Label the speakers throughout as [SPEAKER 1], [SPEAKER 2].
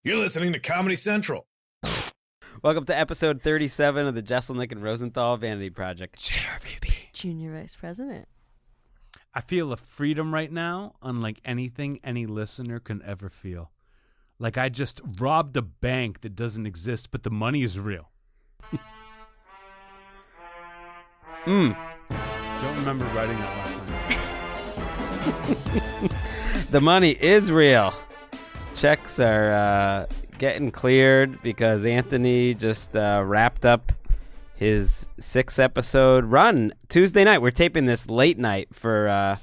[SPEAKER 1] You're listening to Comedy Central.
[SPEAKER 2] Welcome to episode 37 of the Jeselnik and Rosenthal Vanity Project.
[SPEAKER 3] JRVP.
[SPEAKER 4] Junior Vice President.
[SPEAKER 3] I feel a freedom right now unlike anything any listener can ever feel. Like I just robbed a bank that doesn't exist, but the money is real. Don't remember writing that last night.
[SPEAKER 2] The money is real. Checks are getting cleared because Anthony just wrapped up his 6-episode run Tuesday night. We're taping this late night for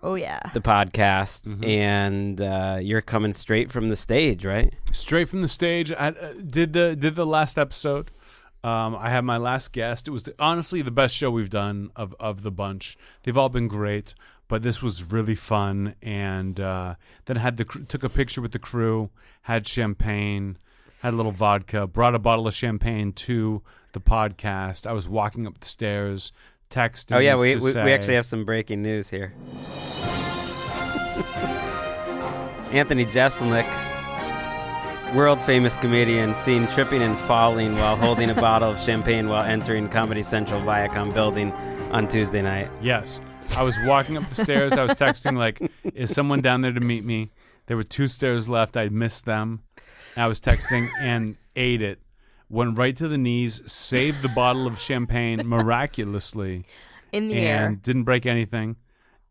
[SPEAKER 2] the podcast, and you're coming straight from the stage, right?
[SPEAKER 3] Straight from the stage. I did the last episode. I had my last guest. It was honestly the best show we've done of the bunch. They've all been great, but this was really fun. And then took a picture with the crew, had champagne, had a little vodka, brought a bottle of champagne to the podcast. I was walking up the stairs, texting.
[SPEAKER 2] Oh yeah, we
[SPEAKER 3] say,
[SPEAKER 2] actually have some breaking news here. Anthony Jeselnik, world-famous comedian, seen tripping and falling while holding a bottle of champagne while entering Comedy Central Viacom building on Tuesday night.
[SPEAKER 3] Yes. I was walking up the stairs. I was texting, like, is someone down there to meet me? There were 2 stairs left. I missed them. I was texting and ate it. Went right to the knees, saved the bottle of champagne miraculously.
[SPEAKER 4] In the air.
[SPEAKER 3] And didn't break anything.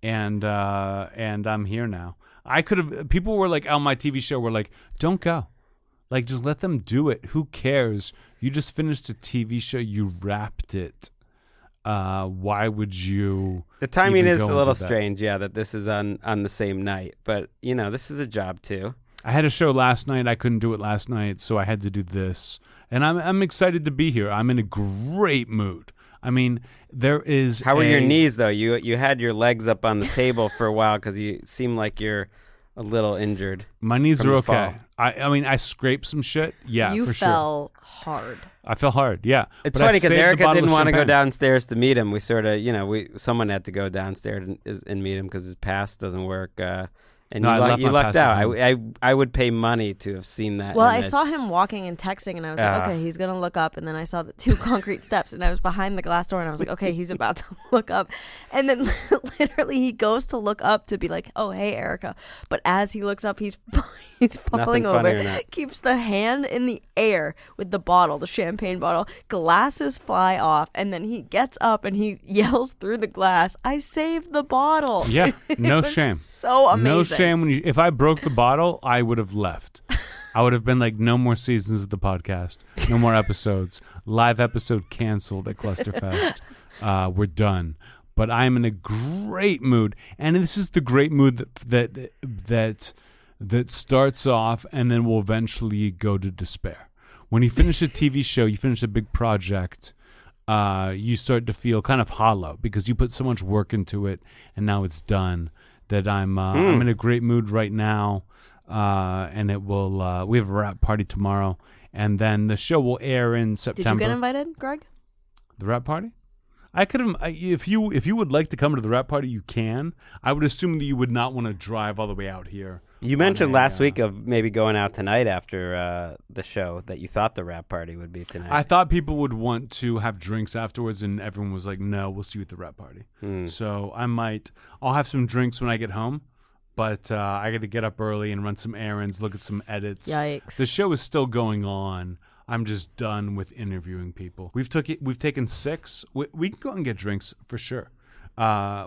[SPEAKER 3] And I'm here now. I could have, people were like, on my TV show were like, don't go. Like, just let them do it. Who cares? You just finished a TV show. You wrapped it. Why would you?
[SPEAKER 2] The timing is a little strange, that this is on the same night. But, this is a job, too.
[SPEAKER 3] I had a show last night. I couldn't do it last night, so I had to do this. And I'm excited to be here. I'm in a great mood. I mean, there is.
[SPEAKER 2] How were your knees, though? You had your legs up on the table for a while because you seem like you're a little injured.
[SPEAKER 3] My knees are okay. I mean, I scraped some shit. Yeah,
[SPEAKER 4] you
[SPEAKER 3] for sure.
[SPEAKER 4] You fell hard.
[SPEAKER 3] I fell hard, yeah.
[SPEAKER 2] It's funny because Erika didn't want to go downstairs to meet him. We sort of, someone had to go downstairs and meet him because his pass doesn't work. And you lucked out. I would pay money to have seen that.
[SPEAKER 4] Well,
[SPEAKER 2] image.
[SPEAKER 4] I saw him walking and texting, and I was like, okay, he's going to look up. And then I saw the 2 concrete steps, and I was behind the glass door, and I was like, okay, he's about to look up. And then literally he goes to look up to be like, oh, hey, Erika. But as he looks up, he's falling over, keeps the hand in the air with the bottle, the champagne bottle. Glasses fly off, and then he gets up, and he yells through the glass, I saved the bottle.
[SPEAKER 3] Yeah, no shame.
[SPEAKER 4] So amazing.
[SPEAKER 3] No shame. If I broke the bottle, I would have left. I would have been like, no more seasons of the podcast, no more episodes. Live episode canceled at Clusterfest. We're done. But I'm in a great mood, and this is the great mood that starts off and then will eventually go to despair. When you finish a TV show, you finish a big project. You start to feel kind of hollow because you put so much work into it, and now it's done. That I'm in a great mood right now, and it will. We have a wrap party tomorrow, and then the show will air in September.
[SPEAKER 4] Did you get invited, Greg?
[SPEAKER 3] The wrap party? I could have. If you would like to come to the wrap party, you can. I would assume that you would not want to drive all the way out here.
[SPEAKER 2] You mentioned last week of maybe going out tonight after the show, that you thought the wrap party would be tonight.
[SPEAKER 3] I thought people would want to have drinks afterwards, and everyone was like, no, we'll see you at the wrap party. So I'll have some drinks when I get home, but I got to get up early and run some errands, look at some edits.
[SPEAKER 4] Yikes.
[SPEAKER 3] The show is still going on. I'm just done with interviewing people. We've taken 6. We can go and get drinks for sure.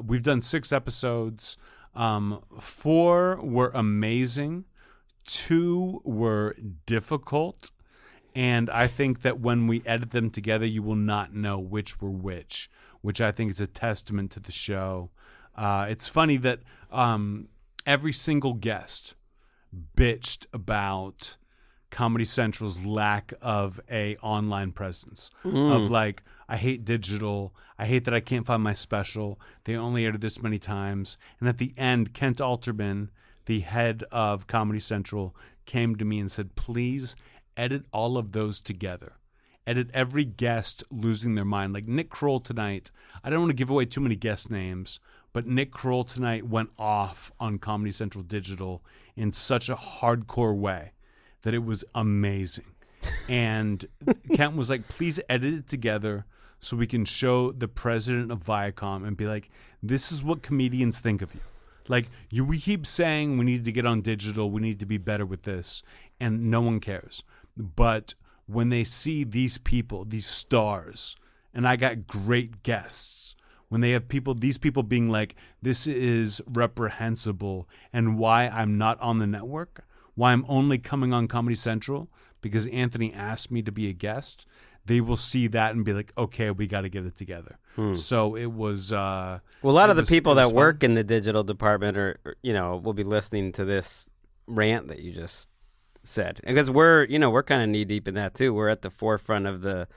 [SPEAKER 3] We've done 6 episodes. 4 were amazing. 2 were difficult. And I think that when we edit them together, you will not know which were which I think is a testament to the show. It's funny that every single guest bitched about Comedy Central's lack of a online presence. Of like, I hate digital. I hate that I can't find my special. They only aired it this many times. And at the end, Kent Alterman, the head of Comedy Central, came to me and said, please edit all of those together. Edit every guest losing their mind. Like Nick Kroll tonight. I don't want to give away too many guest names, but Nick Kroll tonight went off on Comedy Central Digital in such a hardcore way that it was amazing. And Kent was like, please edit it together so we can show the president of Viacom and be like, this is what comedians think of you. Like, we keep saying we need to get on digital, we need to be better with this, and no one cares. But when they see these people, these stars, and I got great guests, when they have these people being like, this is reprehensible, and why I'm not on the network, why I'm only coming on Comedy Central, because Anthony asked me to be a guest, they will see that and be like, okay, we got to get it together. So it was...
[SPEAKER 2] well, a lot of the people that work in the digital department will be listening to this rant that you just said. Because we're kind of knee deep in that too. We're at the forefront of the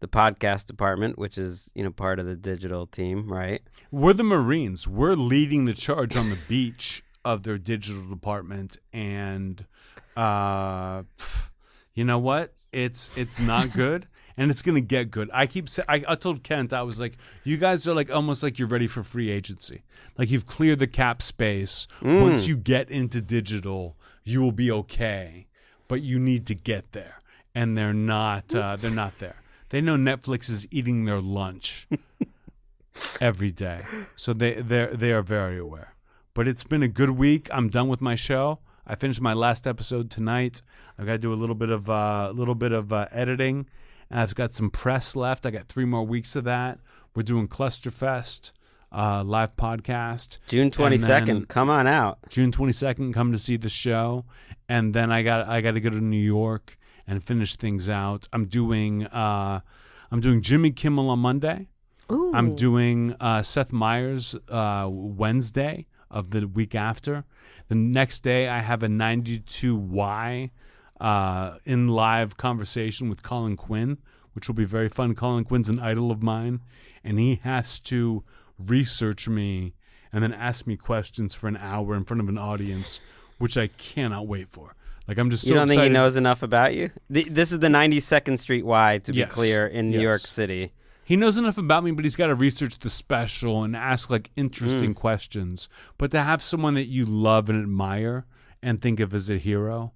[SPEAKER 2] podcast department, which is, part of the digital team, right?
[SPEAKER 3] We're the Marines. We're leading the charge on the beach of their digital department. And you know what? It's not good. And it's going to get good. I told Kent, I was like, you guys are like almost like you're ready for free agency. Like you've cleared the cap space. Once you get into digital, you will be okay. But you need to get there. And they're not there. They know Netflix is eating their lunch every day. So they are very aware. But it's been a good week. I'm done with my show. I finished my last episode tonight. I've got to do a little bit of editing. I've got some press left. I got 3 more weeks of that. We're doing Clusterfest, live podcast.
[SPEAKER 2] June 22nd. Come on out.
[SPEAKER 3] June 22nd, come to see the show. And then I got to go to New York and finish things out. I'm doing Jimmy Kimmel on Monday.
[SPEAKER 4] Ooh.
[SPEAKER 3] I'm doing Seth Meyers Wednesday of the week after. The next day I have a 92Y in live conversation with Colin Quinn, which will be very fun. Colin Quinn's an idol of mine, and he has to research me and then ask me questions for an hour in front of an audience, which I cannot wait for. Like, I'm just so excited.
[SPEAKER 2] You don't think he knows enough about you? This is the 92nd Street Y, to be clear, in New York City.
[SPEAKER 3] He knows enough about me, but he's got to research the special and ask, like, interesting questions. But to have someone that you love and admire and think of as a hero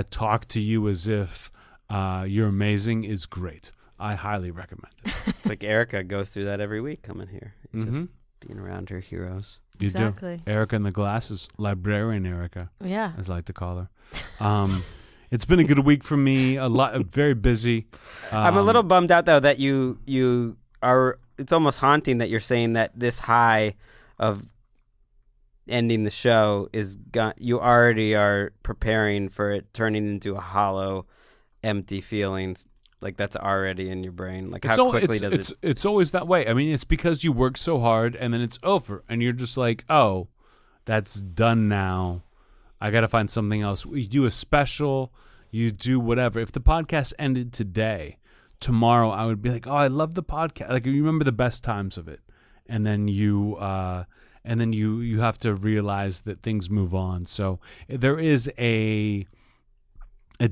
[SPEAKER 3] talk to you as if you're amazing is great. I highly recommend it.
[SPEAKER 2] It's like Erika goes through that every week coming here. Just being around her heroes.
[SPEAKER 3] You do. Erika in the glasses. Librarian Erika.
[SPEAKER 4] Yeah.
[SPEAKER 3] As I like to call her. It's been a good week for me. Very busy.
[SPEAKER 2] I'm a little bummed out though that you are. It's almost haunting that you're saying that this high of ending the show is gone. You already are preparing for it turning into a hollow, empty feelings. Like that's already in your brain. Like how quickly does it?
[SPEAKER 3] It's always that way. I mean, it's because you work so hard and then it's over, and you're just like, oh, that's done now. I got to find something else. You do a special, you do whatever. If the podcast ended today, tomorrow I would be like, oh, I love the podcast. Like, you remember the best times of it. And then you have to realize that things move on. So there is a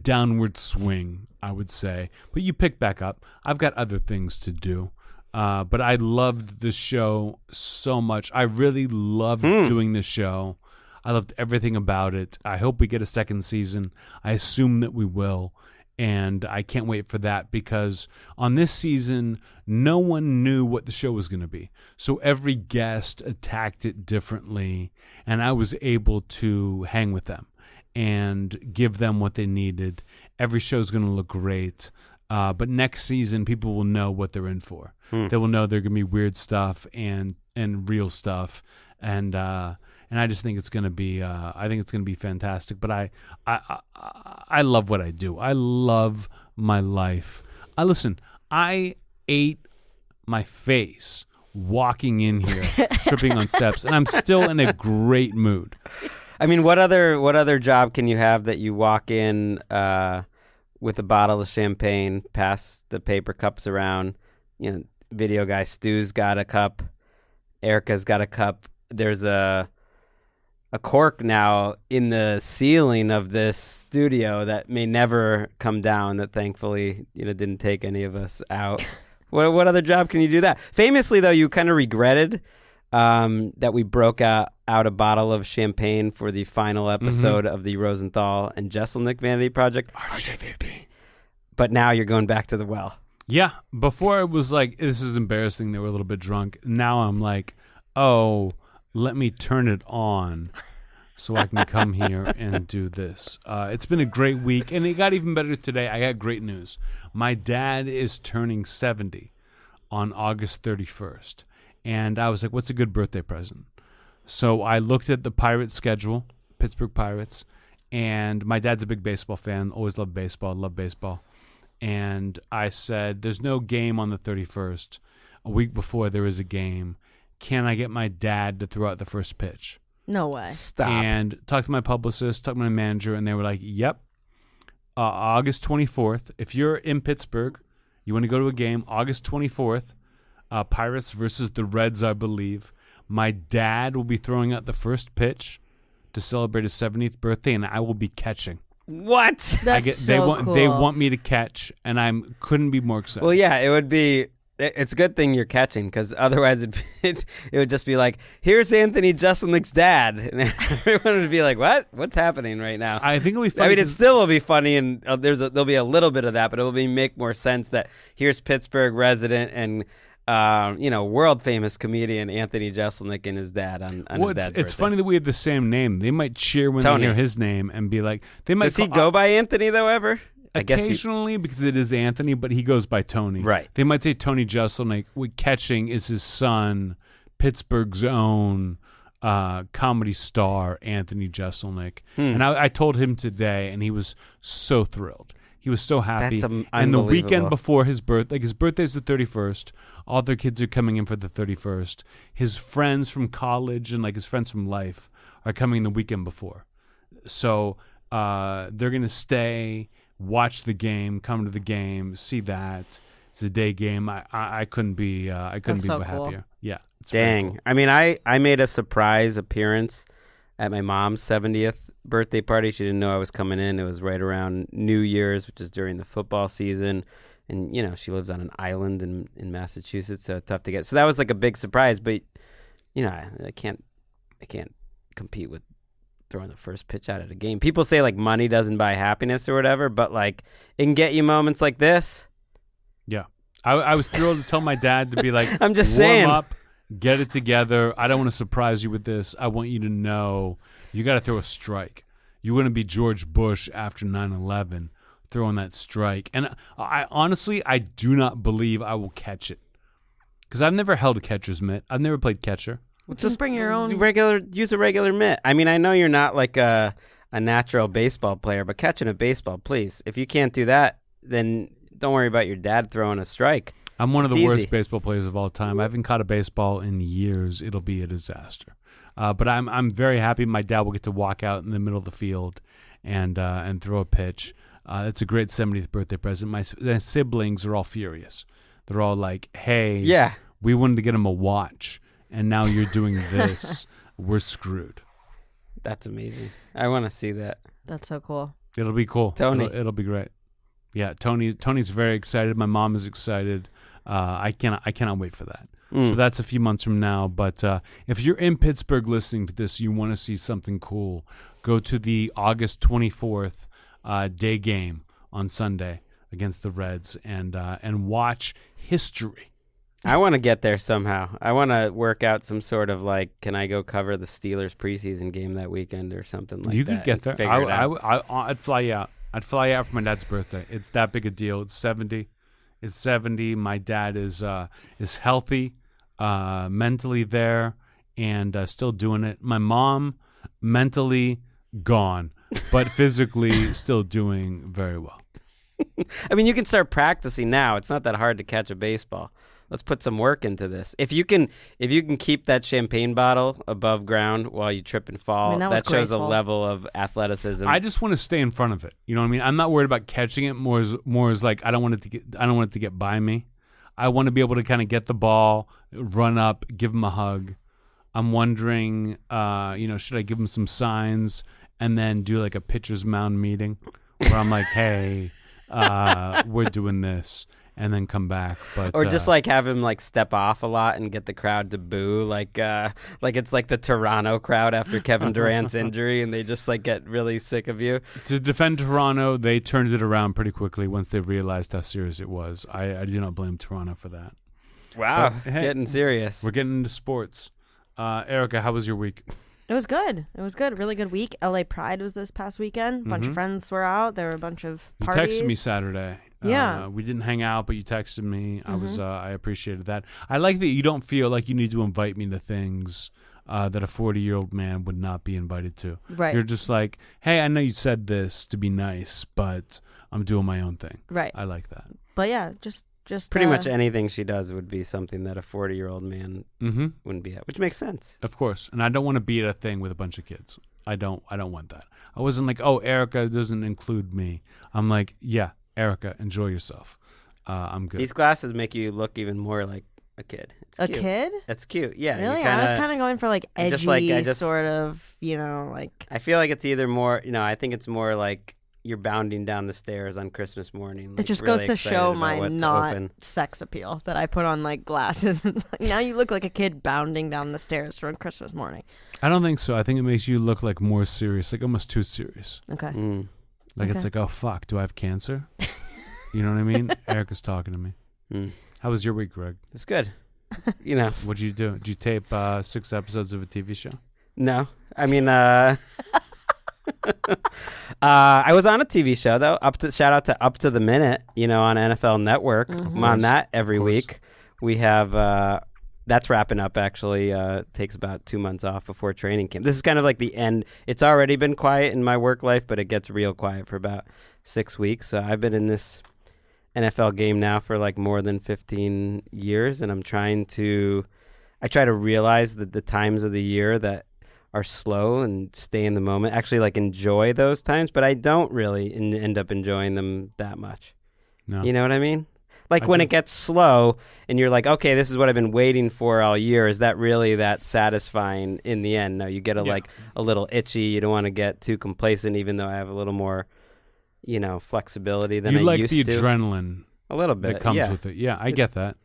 [SPEAKER 3] downward swing, I would say. But you pick back up. I've got other things to do. But I loved the show so much. I really loved doing the show. I loved everything about it. I hope we get a second season. I assume that we will. And I can't wait for that because on this season, no one knew what the show was going to be. So every guest attacked it differently. And I was able to hang with them and give them what they needed. Every show is going to look great. But next season, people will know what they're in for. They will know they're going to be weird stuff and real stuff. And I just think it's going to be fantastic. But I love what I do. I love my life. I ate my face walking in here, tripping on steps, and I'm still in a great mood.
[SPEAKER 2] I mean, what other job can you have that you walk in with a bottle of champagne, pass the paper cups around? You know, video guy Stu's got a cup, Erika's got a cup. There's a cork now in the ceiling of this studio that may never come down, that thankfully didn't take any of us out. What other job can you do that? Famously though, you kind of regretted that we broke out a bottle of champagne for the final episode of the Rosenthal and Jeselnik Vanity Project. RJVP. But now you're going back to the well.
[SPEAKER 3] Yeah. Before it was like, this is embarrassing. They were a little bit drunk. Now I'm like, oh, let me turn it on so I can come here and do this. It's been a great week, and it got even better today. I got great news. My dad is turning 70 on August 31st. And I was like, what's a good birthday present? So I looked at the Pirates schedule, Pittsburgh Pirates, and my dad's a big baseball fan, always loved baseball, love baseball. And I said, there's no game on the 31st. A week before there is a game. Can I get my dad to throw out the first pitch?
[SPEAKER 4] No way.
[SPEAKER 2] Stop.
[SPEAKER 3] And talked to my publicist, talked to my manager, and they were like, yep, August 24th. If you're in Pittsburgh, you want to go to a game, August 24th, Pirates versus the Reds, I believe. My dad will be throwing out the first pitch to celebrate his 70th birthday, and I will be catching.
[SPEAKER 2] What?
[SPEAKER 4] That's
[SPEAKER 3] They
[SPEAKER 4] so cool.
[SPEAKER 3] They want me to catch, and I couldn't be more excited.
[SPEAKER 2] Well, yeah, it would be. It's a good thing you're catching, because otherwise it would just be like, here's Anthony Jeselnik's dad. And everyone would be like, what? What's happening right now?
[SPEAKER 3] I think it'll be funny.
[SPEAKER 2] I mean, it still will be funny, and there'll be a little bit of that, but it will make more sense that here's Pittsburgh resident and world famous comedian Anthony Jeselnik and his dad on his dad's birthday.
[SPEAKER 3] It's funny that we have the same name. They might cheer when
[SPEAKER 2] Tony.
[SPEAKER 3] they hear his name and be like, they might.
[SPEAKER 2] Does he go by Anthony though ever?
[SPEAKER 3] Occasionally, because it is Anthony, but he goes by Tony.
[SPEAKER 2] Right.
[SPEAKER 3] They might say Tony Jeselnik. Catching is his son, Pittsburgh's own comedy star, Anthony Jeselnik. And I told him today, and he was so thrilled. He was so happy.
[SPEAKER 2] That's
[SPEAKER 3] and the weekend
[SPEAKER 2] unbelievable.
[SPEAKER 3] before his birthday, like his birthday's the 31st. All their kids are coming in for the 31st. His friends from college and like his friends from life are coming the weekend before. So they're going to stay, watch the game, come to the game, see that. It's a day game. I couldn't be
[SPEAKER 4] so
[SPEAKER 3] more
[SPEAKER 4] cool.
[SPEAKER 3] happier. Yeah. It's very
[SPEAKER 2] Dang.
[SPEAKER 3] cool.
[SPEAKER 2] I mean, I made a surprise appearance at my mom's 70th birthday party. She didn't know I was coming in. It was right around New Year's, which is during the football season. And, she lives on an island in Massachusetts, so tough to get. So that was like a big surprise. But, I can't compete with throwing the first pitch out at a game. People say, like, money doesn't buy happiness or whatever, but, like, it can get you moments like this.
[SPEAKER 3] Yeah. I was thrilled to tell my dad to be like,
[SPEAKER 2] I'm just
[SPEAKER 3] warm
[SPEAKER 2] saying.
[SPEAKER 3] up, get it together. I don't want to surprise you with this. I want you to know you got to throw a strike. You want to be George Bush after 9/11, throwing that strike. And I honestly, I do not believe I will catch it, because I've never held a catcher's mitt. I've never played catcher.
[SPEAKER 4] Well, just bring your own.
[SPEAKER 2] Use a regular mitt. I mean, I know you're not like a natural baseball player, but catching a baseball, please. If you can't do that, then don't worry about your dad throwing a strike.
[SPEAKER 3] I'm one of
[SPEAKER 2] It's
[SPEAKER 3] the worst
[SPEAKER 2] easy.
[SPEAKER 3] baseball players of all time. I haven't caught a baseball in years. It'll be a disaster. But I'm very happy my dad will get to walk out in the middle of the field and throw a pitch. It's a great 70th birthday present. My siblings are all furious. They're all like, hey,
[SPEAKER 2] Yeah.
[SPEAKER 3] we wanted to get him a watch, and now you're doing this. We're screwed.
[SPEAKER 2] That's amazing. I want to see that.
[SPEAKER 4] That's so cool.
[SPEAKER 3] It'll be cool.
[SPEAKER 2] Tony.
[SPEAKER 3] It'll be great. Yeah, Tony's very excited. My mom is excited. I cannot wait for that. So that's a few months from now. But if you're in Pittsburgh listening to this, you want to see something cool, go to the August 24th day game on Sunday against the Reds and watch history.
[SPEAKER 2] I want to get there somehow. I want to work out some sort of like, can I go cover the Steelers preseason game that weekend or something like that?
[SPEAKER 3] You could get there.
[SPEAKER 2] and figure it out.
[SPEAKER 3] I'd fly you out. I'd fly you out for my dad's birthday. It's that big a deal. It's 70. It's 70. My dad is healthy, mentally there, and still doing it. My mom, mentally gone, but physically still doing very well.
[SPEAKER 2] I mean, you can start practicing now. It's not that hard to catch a baseball. Let's put some work into this. If you can keep that champagne bottle above ground while you trip and fall,
[SPEAKER 4] I mean, that was
[SPEAKER 2] shows a
[SPEAKER 4] graceful.
[SPEAKER 2] level of athleticism.
[SPEAKER 3] I just want to stay in front of it. You know what I mean? I'm not worried about catching it. More as like I don't want it to get by me. I want to be able to kind of get the ball, run up, give him a hug. I'm wondering, should I give him some signs and then do like a pitcher's mound meeting where I'm like, hey, we're doing this, and then come back. But
[SPEAKER 2] Or just like have him like step off a lot and get the crowd to boo, like it's like the Toronto crowd after Kevin Durant's injury, and they just like get really sick of you.
[SPEAKER 3] to defend Toronto, they turned it around pretty quickly once they realized how serious it was. I do not blame Toronto for that.
[SPEAKER 2] Wow,
[SPEAKER 3] But, hey,
[SPEAKER 2] getting serious.
[SPEAKER 3] We're getting into sports. Erika, how was your week?
[SPEAKER 4] It was good. It was good. Really good week. LA Pride was this past weekend. A bunch of friends were out. There were a bunch of
[SPEAKER 3] You
[SPEAKER 4] parties.
[SPEAKER 3] texted me Saturday.
[SPEAKER 4] Yeah.
[SPEAKER 3] We didn't hang out, but you texted me. I appreciated that. I like that you don't feel like you need to invite me to things that a 40-year-old man would not be invited to.
[SPEAKER 4] Right.
[SPEAKER 3] You're just like, hey, I know you said this to be nice, but I'm doing my own thing.
[SPEAKER 4] Right.
[SPEAKER 3] I like that.
[SPEAKER 4] But yeah, just
[SPEAKER 2] Pretty much anything she does would be something that a 40-year-old man wouldn't be at, which makes sense.
[SPEAKER 3] Of course. And I don't want to be at a thing with a bunch of kids. I don't want that. I wasn't like, oh, Erika doesn't include me. I'm like, yeah, Erika, enjoy yourself. I'm good.
[SPEAKER 2] These glasses make you look even more like a kid. It's
[SPEAKER 4] a
[SPEAKER 2] cute.
[SPEAKER 4] kid.
[SPEAKER 2] That's cute. Yeah.
[SPEAKER 4] Really, I was kind of going for like edgy, sort of, like.
[SPEAKER 2] I feel like it's either more, I think it's more like you're bounding down the stairs on Christmas morning.
[SPEAKER 4] It
[SPEAKER 2] Like,
[SPEAKER 4] just
[SPEAKER 2] really
[SPEAKER 4] goes to
[SPEAKER 2] excited
[SPEAKER 4] show
[SPEAKER 2] about
[SPEAKER 4] my
[SPEAKER 2] what's
[SPEAKER 4] not
[SPEAKER 2] open.
[SPEAKER 4] sex appeal that I put on like glasses. It's like, now you look like a kid bounding down the stairs on Christmas morning.
[SPEAKER 3] I don't think so. I think it makes you look like more serious, like almost too serious.
[SPEAKER 4] Okay.
[SPEAKER 3] Like it's like, oh, fuck, do I have cancer? You know what I mean? Erika's talking to me. How was your week, Greg?
[SPEAKER 2] It's good.
[SPEAKER 3] What'd you do? Did you tape 6 episodes of a TV show?
[SPEAKER 2] No. I mean, I was on a TV show though. Shout out to Up to the Minute, on NFL Network. I'm on that every week. We have that's wrapping up actually. Takes about 2 months off before training camp. This is kind of like the end. It's already been quiet in my work life, but it gets real quiet for about 6 weeks. So I've been in this NFL game now for like more than 15 years, and I try to realize that the times of the year that are slow and stay in the moment, actually like enjoy those times, but I don't really end up enjoying them that much.
[SPEAKER 3] No.
[SPEAKER 2] You know what I mean? Like when it gets slow and you're like, okay, this is what I've been waiting for all year. Is that really that satisfying in the end? No, you get like a little itchy. You don't want to get too complacent, even though I have a little more, flexibility than I used to.
[SPEAKER 3] You like the adrenaline
[SPEAKER 2] a little bit
[SPEAKER 3] that comes with it. Yeah, I get that.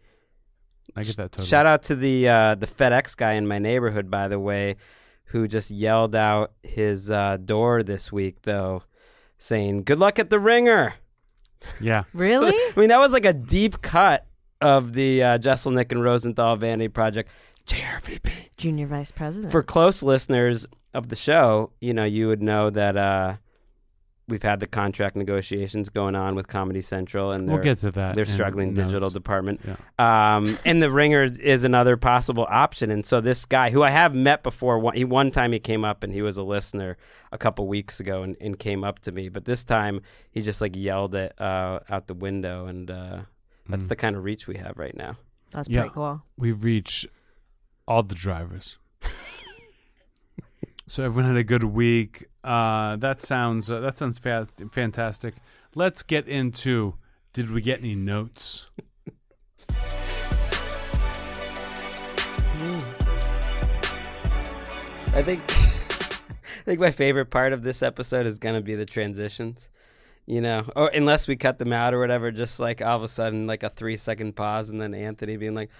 [SPEAKER 3] I get that totally.
[SPEAKER 2] Shout out to the FedEx guy in my neighborhood, by the way, who just yelled out his door this week, though, saying, "Good luck at the ringer."
[SPEAKER 3] Yeah.
[SPEAKER 4] Really?
[SPEAKER 2] I mean, that was like a deep cut of the Jeselnik and Rosenthal Vanity project. JRVP.
[SPEAKER 4] Junior Vice President.
[SPEAKER 2] For close listeners of the show, you would know that we've had the contract negotiations going on with Comedy Central, and
[SPEAKER 3] we'll get to that.
[SPEAKER 2] Their struggling digital department.
[SPEAKER 3] Yeah.
[SPEAKER 2] And the ringer is another possible option. And so this guy, who I have met before, one time he came up and he was a listener a couple weeks ago and came up to me. But this time he just like yelled it out the window. And that's the kind of reach we have right now.
[SPEAKER 4] That's pretty cool.
[SPEAKER 3] We've reached all the drivers. So everyone had a good week. That sounds fantastic. Let's get into, did we get any notes?
[SPEAKER 2] I think my favorite part of this episode is gonna be the transitions. Or unless we cut them out or whatever, just like all of a sudden like a 3-second pause and then Anthony being like,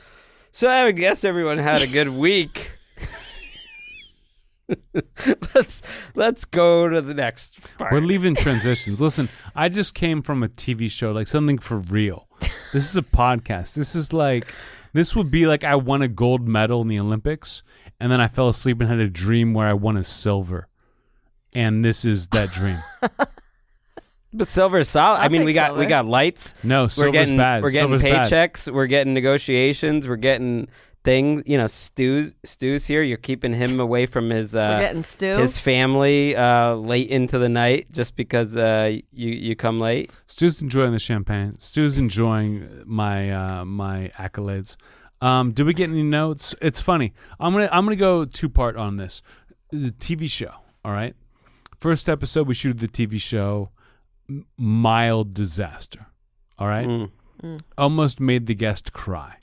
[SPEAKER 2] "So I guess everyone had a good week." Let's go to the next part.
[SPEAKER 3] We're leaving transitions. Listen, I just came from a TV show, like something for real. This is a podcast. This would be like I won a gold medal in the Olympics, and then I fell asleep and had a dream where I won a silver. And this is that dream.
[SPEAKER 2] But silver is solid. I mean, we got lights.
[SPEAKER 3] No, silver's bad.
[SPEAKER 2] We're getting
[SPEAKER 3] Silver's
[SPEAKER 2] paychecks.
[SPEAKER 3] bad.
[SPEAKER 2] We're getting negotiations. We're getting things. Stu's here. You're keeping him away from his
[SPEAKER 4] we're getting Stu.
[SPEAKER 2] his family late into the night just because you come late.
[SPEAKER 3] Stu's enjoying the champagne. Stu's enjoying my accolades. Did we get any notes? It's funny. I'm gonna go 2-part on this. The TV show. All right. First episode we shooted the TV show. Mild disaster. All right. Almost made the guest cry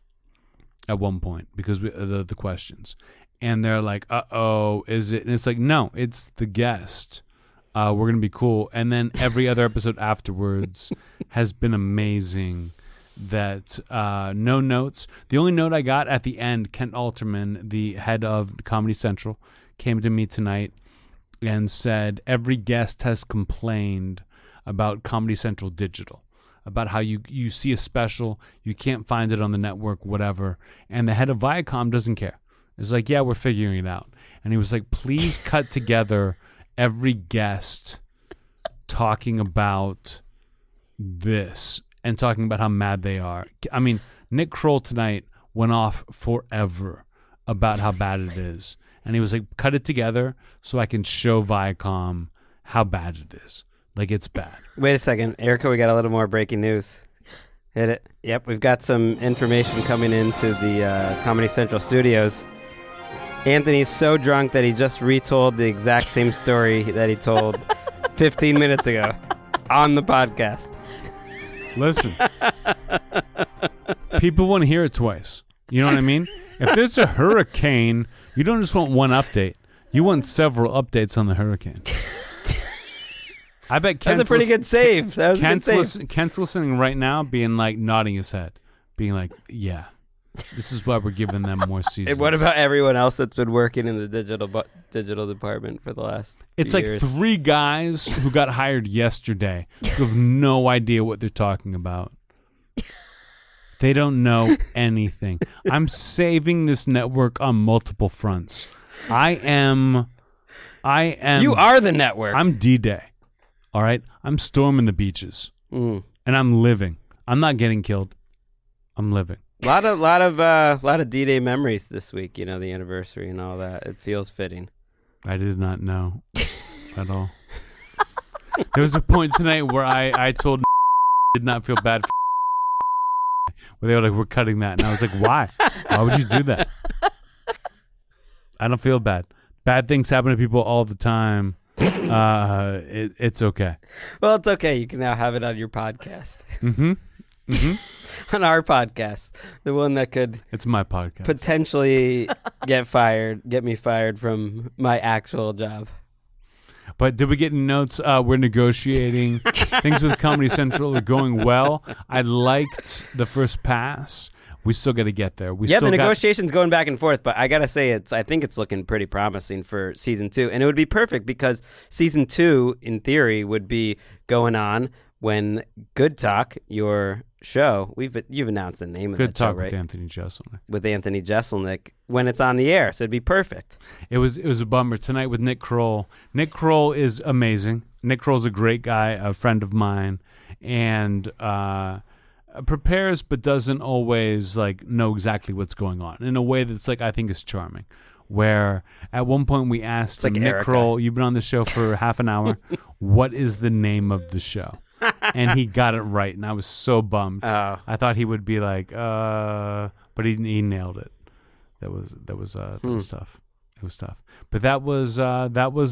[SPEAKER 3] at one point because the questions, and they're like, "Uh-oh, is it?" And it's like, no, it's the guest We're going to be cool. And then every other episode afterwards has been amazing. That no notes. The only note I got at the end, Kent Alterman, the head of Comedy Central, came to me tonight and said every guest has complained about Comedy Central Digital, about how you see a special, you can't find it on the network, whatever. And the head of Viacom doesn't care. It's like, yeah, we're figuring it out. And he was like, please cut together every guest talking about this and talking about how mad they are. I mean, Nick Kroll tonight went off forever about how bad it is. And he was like, cut it together so I can show Viacom how bad it is. Like, it's bad.
[SPEAKER 2] Wait a second. Erika, we got a little more breaking news. Hit it. Yep, we've got some information coming into the Comedy Central studios. Anthony's so drunk that he just retold the exact same story that he told 15 minutes ago on the podcast.
[SPEAKER 3] Listen, people want to hear it twice. You know what I mean? If there's a hurricane, you don't just want one update. You want several updates on the hurricane. I bet Kent's
[SPEAKER 2] That's a pretty good save. That was
[SPEAKER 3] Kent's,
[SPEAKER 2] a good save.
[SPEAKER 3] Kent's listening right now, being like, nodding his head, being like, yeah, this is why we're giving them more seasons.
[SPEAKER 2] And what about everyone else that's been working in the digital department for the last
[SPEAKER 3] It's
[SPEAKER 2] few
[SPEAKER 3] like
[SPEAKER 2] years?
[SPEAKER 3] 3 guys who got hired yesterday who have no idea what they're talking about. They don't know anything. I'm saving this network on multiple fronts. I am.
[SPEAKER 2] You are the network.
[SPEAKER 3] I'm D-Day. All right? I'm storming the beaches. And I'm living. I'm not getting killed. I'm living.
[SPEAKER 2] A lot of D-Day memories this week. You know, the anniversary and all that. It feels fitting.
[SPEAKER 3] I did not know at all. There was a point tonight where I told did not feel bad for where they were like, we're cutting that. And I was like, why? Why would you do that? I don't feel bad. Bad things happen to people all the time. It's okay.
[SPEAKER 2] Well, it's okay. You can now have it on your podcast. On our podcast. The one that could
[SPEAKER 3] It's my podcast.
[SPEAKER 2] potentially get me fired from my actual job.
[SPEAKER 3] But did we get any notes? We're negotiating. Things with Comedy Central are going well. I liked the first pass. We still got to get there.
[SPEAKER 2] The negotiation's going back and forth, but I got to say, I think it's looking pretty promising for season 2. And it would be perfect because season 2, in theory, would be going on when Good Talk, your show, you've announced the name of
[SPEAKER 3] Good
[SPEAKER 2] that show,
[SPEAKER 3] Talk
[SPEAKER 2] right?
[SPEAKER 3] with Anthony Jeselnik.
[SPEAKER 2] With Anthony Jeselnik, when it's on the air, so it'd be perfect.
[SPEAKER 3] It was a bummer tonight with Nick Kroll. Nick Kroll is amazing. Nick Kroll's a great guy, a friend of mine, and prepares but doesn't always like know exactly what's going on in a way that's like I think is charming. Where at one point we asked him,
[SPEAKER 2] like
[SPEAKER 3] Nick
[SPEAKER 2] Erika.
[SPEAKER 3] Kroll, you've been on the show for half an hour. What is the name of the show? And he got it right, and I was so bummed.
[SPEAKER 2] Oh.
[SPEAKER 3] I thought he would be like, but he nailed it. That was tough. It was tough. But that was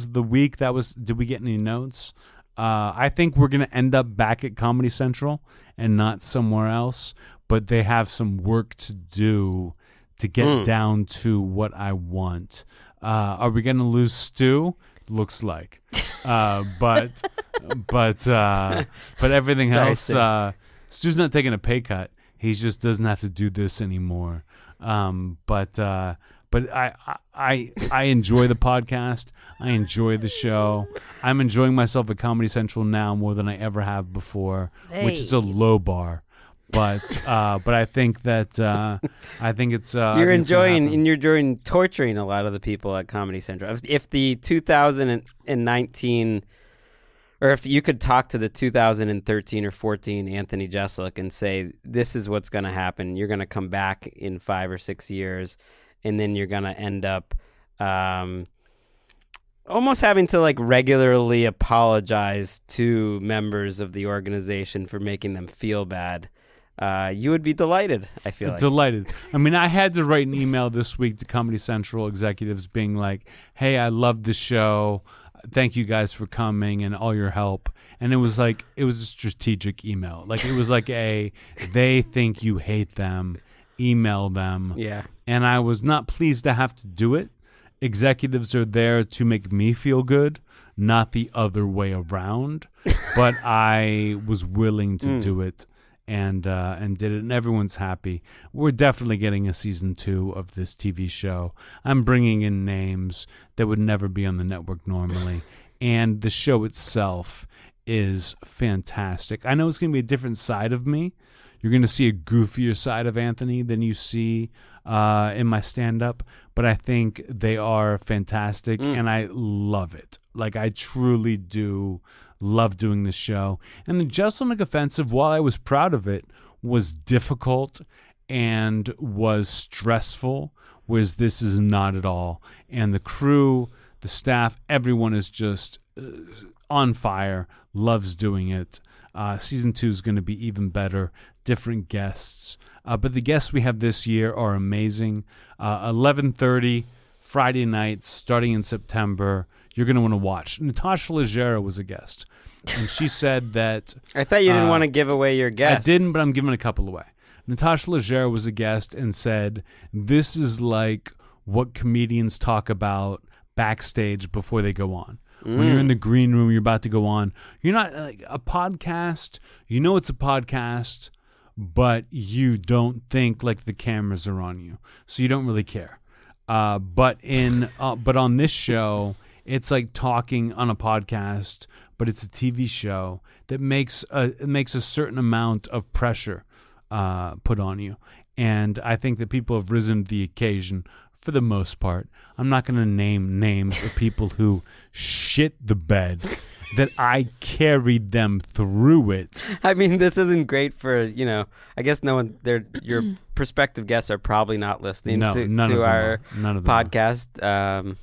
[SPEAKER 3] the week. Did we get any notes? I think we're gonna end up back at Comedy Central and not somewhere else. But they have some work to do to get down to what I want. Are we gonna lose Stu? Looks like, but everything else. Stu's not taking a pay cut. He just doesn't have to do this anymore. But I enjoy the podcast. I enjoy the show. I'm enjoying myself at Comedy Central now more than I ever have before, which is a low bar. But I think that it's
[SPEAKER 2] You're enjoying torturing a lot of the people at Comedy Central. If the 2019, or if you could talk to the 2013 or 14 Anthony Jeselnik and say, this is what's going to happen. You're going to come back in 5 or 6 years, and then you're going to end up almost having to like regularly apologize to members of the organization for making them feel bad. You would be delighted, I feel like.
[SPEAKER 3] Delighted. I mean, I had to write an email this week to Comedy Central executives being like, hey, I love the show. Thank you guys for coming and all your help. And it was a strategic email. Like, it was like they think you hate them, email them.
[SPEAKER 2] Yeah.
[SPEAKER 3] And I was not pleased to have to do it. executives are there to make me feel good, not the other way around. But I was willing to do it and did it, and everyone's happy. We're definitely getting a season 2 of this TV show. I'm bringing in names that would never be on the network normally, and the show itself is fantastic. I know it's going to be a different side of me. You're going to see a goofier side of Anthony than you see in my stand-up, but I think they are fantastic, and I love it. Like, I truly do love doing this show. And the Jeselnik offensive, while I was proud of it, was difficult and was stressful, whereas this is not at all. And the crew, the staff, everyone is just on fire, loves doing it. Season 2 is going to be even better, different guests. But the guests we have this year are amazing. 11:30 Friday nights, starting in September. You're going to want to watch. Natasha Leggero was a guest, and she said that...
[SPEAKER 2] I thought you didn't want to give away your guests.
[SPEAKER 3] I didn't, but I'm giving a couple away. Natasha Leggero was a guest and said, this is like what comedians talk about backstage before they go on. When you're in the green room, you're about to go on. You're not like a podcast. You know it's a podcast, but you don't think like the cameras are on you, so you don't really care. But on this show, it's like talking on a podcast, but it's a TV show that makes a certain amount of pressure put on you. And I think that people have risen to the occasion for the most part. I'm not going to name names of people who shit the bed, that I carried them through it.
[SPEAKER 2] I mean, this isn't great for, I guess no one, your prospective guests are probably not listening to our podcast.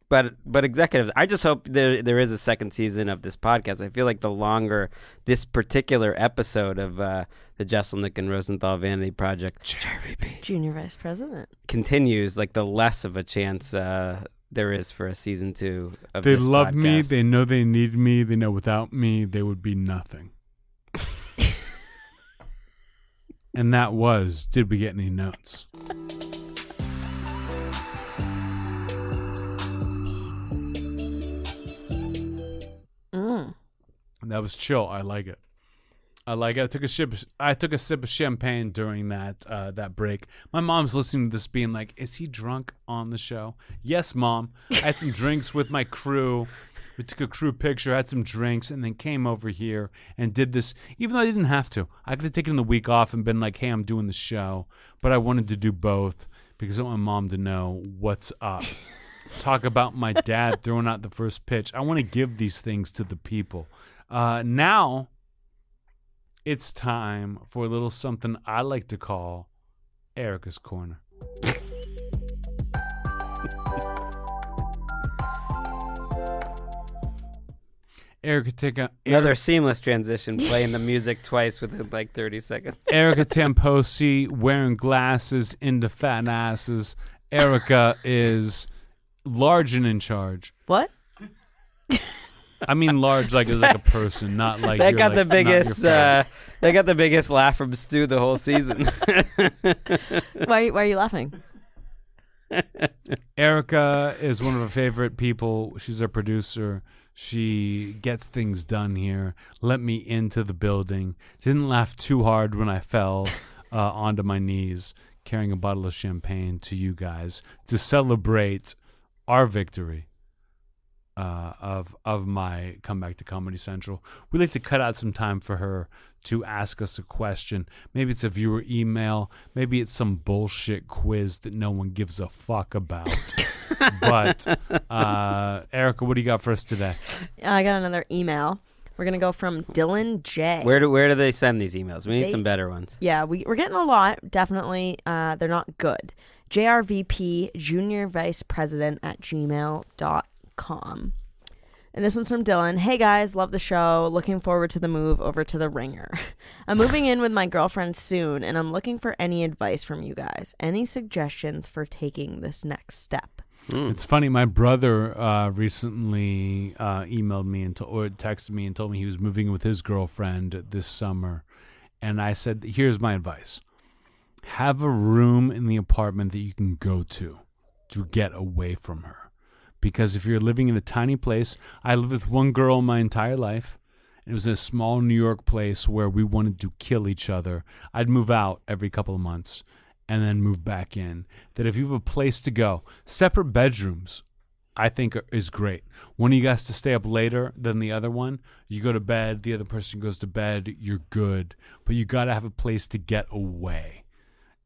[SPEAKER 2] But executives, I just hope there is a second season of this podcast. I feel like the longer this particular episode of the Jeselnik and Rosenthal Vanity Project
[SPEAKER 3] JRVP
[SPEAKER 4] Junior Vice President
[SPEAKER 2] continues, like the less of a chance there is for a season 2 of
[SPEAKER 3] They
[SPEAKER 2] this
[SPEAKER 3] love
[SPEAKER 2] podcast.
[SPEAKER 3] me. They know they need me. They know without me, they would be nothing. And that was, did we get any notes? That was chill. I like it. I took a sip of champagne during that break. My mom's listening to this being like, is he drunk on the show? Yes, Mom. I had some drinks with my crew. We took a crew picture, had some drinks, and then came over here and did this, even though I didn't have to. I could have taken the week off and been like, hey, I'm doing the show. But I wanted to do both because I want my mom to know what's up. Talk about my dad throwing out the first pitch. I want to give these things to the people. Now it's time for a little something I like to call Erika's Corner. Erika,
[SPEAKER 2] another seamless transition, playing the music twice within like 30 seconds.
[SPEAKER 3] Erika Tamposi wearing glasses into fat asses. Erika is large and in charge.
[SPEAKER 4] What?
[SPEAKER 3] I mean large like as like a person, not like
[SPEAKER 2] They got
[SPEAKER 3] like,
[SPEAKER 2] the biggest they got the biggest laugh from Stu the whole season.
[SPEAKER 4] Why are you laughing?
[SPEAKER 3] Erika is one of our favorite people. She's our producer. She gets things done here. Let me into the building. Didn't laugh too hard when I fell onto my knees carrying a bottle of champagne to you guys to celebrate our victory of my comeback to Comedy Central. We like to cut out some time for her to ask us a question. Maybe it's a viewer email. Maybe it's some bullshit quiz that no one gives a fuck about. But Erika, what do you got for us today?
[SPEAKER 4] I got another email. We're gonna go from Dylan J.
[SPEAKER 2] Where do they send these emails? We need some better ones.
[SPEAKER 4] Yeah, we're getting a lot. Definitely, they're not good. JRVP Junior Vice President at gmail.com. And this one's from Dylan. Hey guys, love the show. Looking forward to the move over to the Ringer. I'm moving in with my girlfriend soon, and I'm looking for any advice from you guys. Any suggestions for taking this next step?
[SPEAKER 3] It's funny. My brother recently emailed me or texted me and told me he was moving with his girlfriend this summer. And I said, here's my advice. Have a room in the apartment that you can go to. to get away from her. Because if you're living in a tiny place, I lived with one girl my entire life. It was in a small New York place where we wanted to kill each other. I'd move out every couple of months and then move back in. That if you have a place to go, separate bedrooms, I think is great. One of you guys to stay up later than the other one, you go to bed, the other person goes to bed, you're good. But you got to have a place to get away.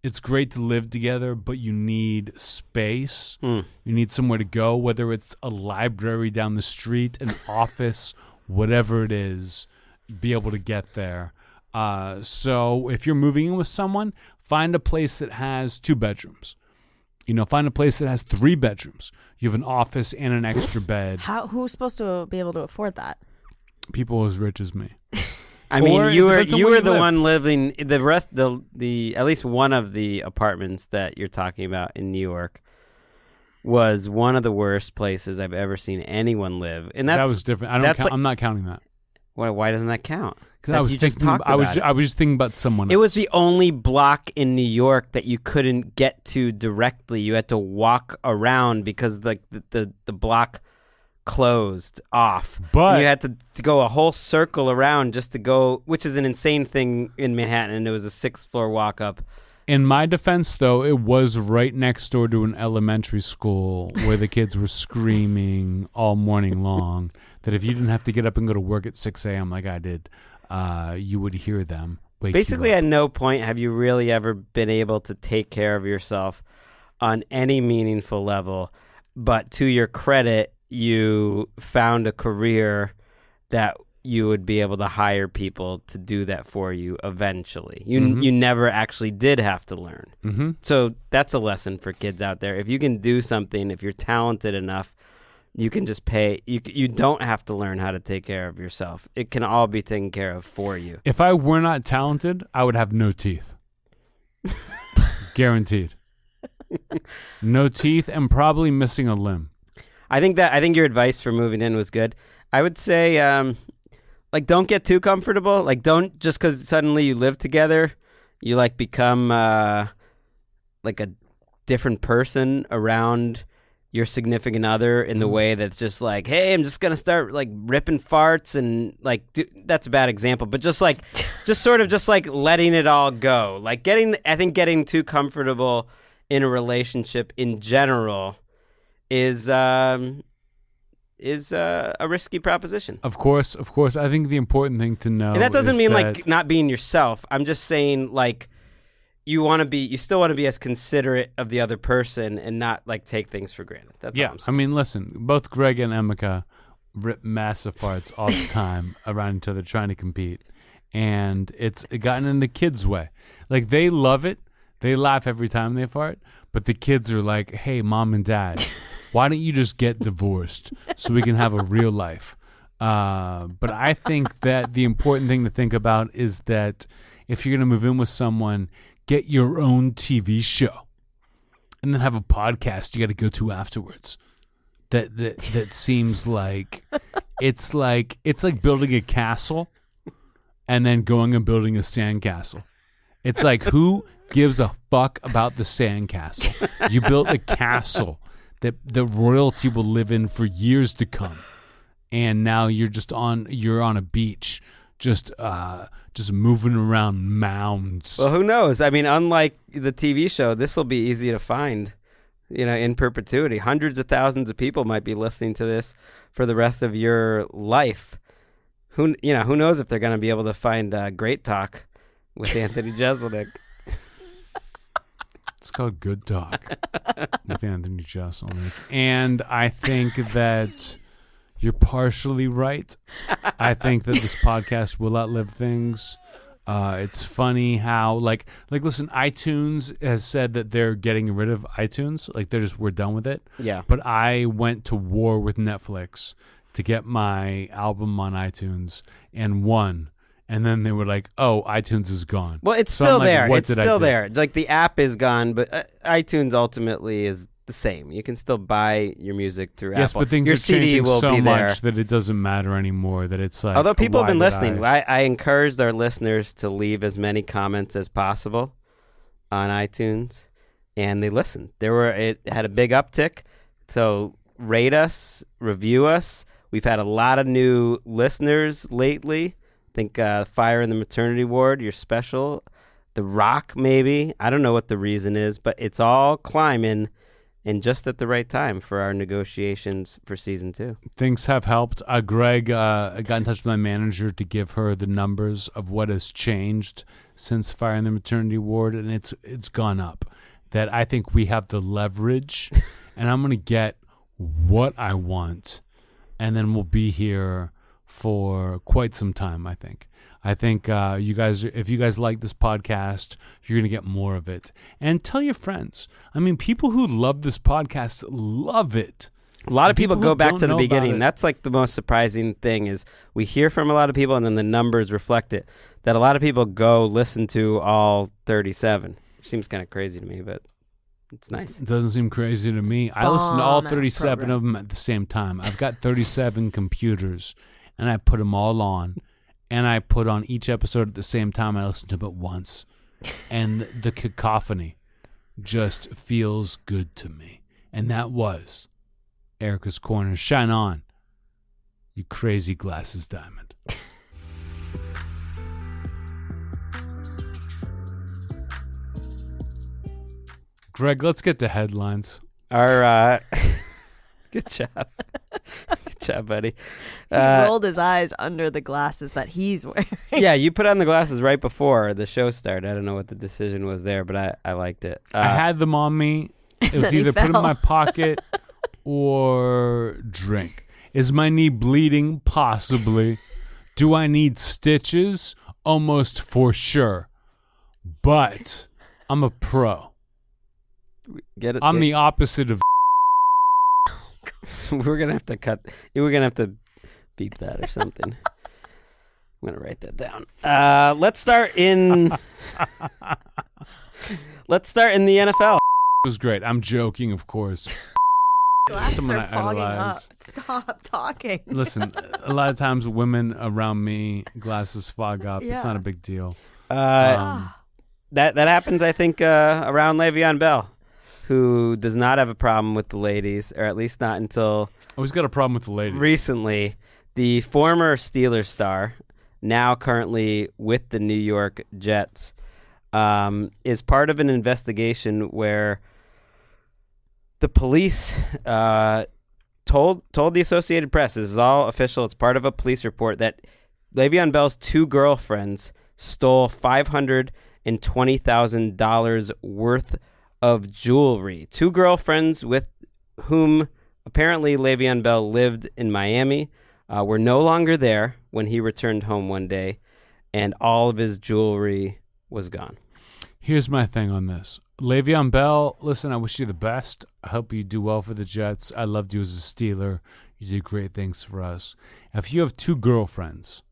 [SPEAKER 3] It's great to live together, but you need space. You need somewhere to go, whether it's a library down the street, an office, whatever it is, be able to get there. So if you're moving in with someone, find a place that has 2 bedrooms. Find a place that has 3 bedrooms. You have an office and an extra bed.
[SPEAKER 4] Who's supposed to be able to afford that?
[SPEAKER 3] People as rich as me.
[SPEAKER 2] I mean, you were the one living the rest the at least one of the apartments that you're talking about in New York was one of the worst places I've ever seen anyone live, and that
[SPEAKER 3] was different. I'm not counting that.
[SPEAKER 2] Why doesn't that count?
[SPEAKER 3] Because I was just thinking about someone else.
[SPEAKER 2] It was the only block in New York that you couldn't get to directly. You had to walk around because the block closed off.
[SPEAKER 3] But
[SPEAKER 2] you had to go a whole circle around just to go, which is an insane thing in Manhattan, and it was a 6th floor walk up.
[SPEAKER 3] In my defense, though, it was right next door to an elementary school where the kids were screaming all morning long that if you didn't have to get up and go to work at 6 a.m. like I did, you would hear them wake
[SPEAKER 2] Basically,
[SPEAKER 3] you up.
[SPEAKER 2] at no point have you really ever been able to take care of yourself on any meaningful level. But to your credit, you found a career that you would be able to hire people to do that for you eventually. You never actually did have to learn. So that's a lesson for kids out there. If you can do something, if you're talented enough, you can just pay. You don't have to learn how to take care of yourself. It can all be taken care of for you.
[SPEAKER 3] If I were not talented, I would have no teeth. Guaranteed. No teeth and probably missing a limb.
[SPEAKER 2] I think your advice for moving in was good. I would say, don't get too comfortable. Like, don't just because suddenly you live together, you become a different person around your significant other in the way that's just hey, I'm just gonna start ripping farts and that's a bad example, but just letting it all go. Getting too comfortable in a relationship in general is a risky proposition.
[SPEAKER 3] Of course. I think the important thing to know,
[SPEAKER 2] and that doesn't mean
[SPEAKER 3] that
[SPEAKER 2] not being yourself. I'm just saying you still want to be as considerate of the other person and not take things for granted. That's all I'm saying.
[SPEAKER 3] I mean, listen, both Gregg and Erika rip massive farts all the time around each other trying to compete, and it's gotten in the kids' way. They love it. They laugh every time they fart, but the kids are like, "Hey, mom and dad, why don't you just get divorced so we can have a real life?" But I think that the important thing to think about is that if you're going to move in with someone, get your own TV show and then have a podcast you got to go to afterwards. That seems like it's like building a castle and then going and building a sandcastle. It's like, who gives a fuck about the sandcastle? You built a castle that the royalty will live in for years to come, and now you're on a beach, just moving around mounds.
[SPEAKER 2] Well, who knows? I mean, unlike the TV show, this will be easy to find, in perpetuity. Hundreds of thousands of people might be listening to this for the rest of your life. Who knows if they're going to be able to find Great Talk with Anthony Jeselnik.
[SPEAKER 3] It's called Good Talk with Anthony Jeselnik. And I think that you're partially right. I think that this podcast will outlive things. It's funny how, listen, iTunes has said that they're getting rid of iTunes. We're done with it.
[SPEAKER 2] Yeah.
[SPEAKER 3] But I went to war with Netflix to get my album on iTunes and won. And then they were like, "Oh, iTunes is gone."
[SPEAKER 2] Well, it's still there. It's still there. The app is gone, but iTunes ultimately is the same. You can still buy your music through Apple.
[SPEAKER 3] Yes, but things
[SPEAKER 2] your
[SPEAKER 3] are changing
[SPEAKER 2] CD will
[SPEAKER 3] so
[SPEAKER 2] be
[SPEAKER 3] much
[SPEAKER 2] there.
[SPEAKER 3] that it doesn't matter anymore. That it's like,
[SPEAKER 2] although people have been
[SPEAKER 3] why did
[SPEAKER 2] listening, I encouraged our listeners to leave as many comments as possible on iTunes. and they listened. It had a big uptick. So rate us, review us. We've had a lot of new listeners lately. I think Fire in the Maternity Ward, you're special. The Rock, maybe. I don't know what the reason is, but it's all climbing and just at the right time for our negotiations for season 2.
[SPEAKER 3] Things have helped. Greg got in touch with my manager to give her the numbers of what has changed since Fire in the Maternity Ward, and it's gone up. That I think we have the leverage, and I'm going to get what I want, and then we'll be here for quite some time, I think. I think you guys, if you guys like this podcast, you're going to get more of it. And tell your friends. I mean, people who love this podcast love it.
[SPEAKER 2] A lot of people go back to the
[SPEAKER 3] beginning.
[SPEAKER 2] beginning. That's like the most surprising thing is we hear from a lot of people and then the numbers reflect it. That a lot of people go listen to all 37. Seems kind of crazy to me, but it's nice.
[SPEAKER 3] It doesn't seem crazy to me. I listen to all 37 of them at the same time. I've got 37 computers, and I put them all on. And I put on each episode at the same time. I listen to it once. And the cacophony just feels good to me. And that was Erika's Corner. Shine on, you crazy glasses diamond. Greg, let's get to headlines.
[SPEAKER 2] Our good job. Good job, buddy.
[SPEAKER 4] He rolled his eyes under the glasses that he's wearing.
[SPEAKER 2] Yeah, you put on the glasses right before the show started. I don't know what the decision was there, but I liked it.
[SPEAKER 3] I had them on me. It was either put in my pocket or drink. Is my knee bleeding? Possibly. Do I need stitches? Almost for sure. But I'm a pro.
[SPEAKER 2] Get it?
[SPEAKER 3] I'm the opposite of.
[SPEAKER 2] We're gonna have to cut. We're gonna have to beep that or something. I'm gonna write that down. Let's start in. Let's start in the NFL.
[SPEAKER 3] It was great. I'm joking, of course.
[SPEAKER 4] Glasses
[SPEAKER 3] Someone
[SPEAKER 4] are
[SPEAKER 3] I
[SPEAKER 4] fogging up.
[SPEAKER 3] idolize.
[SPEAKER 4] Stop talking.
[SPEAKER 3] Listen, a lot of times women around me, glasses fog up.
[SPEAKER 4] Yeah.
[SPEAKER 3] It's not a big deal.
[SPEAKER 2] That happens, I think, around Le'Veon Bell, who does not have a problem with the ladies, or at least not until
[SPEAKER 3] Always got a problem with the ladies.
[SPEAKER 2] recently. The former Steelers star, now currently with the New York Jets, is part of an investigation where the police told the Associated Press, this is all official, it's part of a police report, that Le'Veon Bell's 2 girlfriends stole $520,000 worth of jewelry. 2 girlfriends with whom apparently Le'Veon Bell lived in Miami were no longer there when he returned home one day, and all of his jewelry was gone.
[SPEAKER 3] Here's my thing on this. Le'Veon Bell, listen, I wish you the best. I hope you do well for the Jets. I loved you as a Steeler. You did great things for us. If you have 2 girlfriends,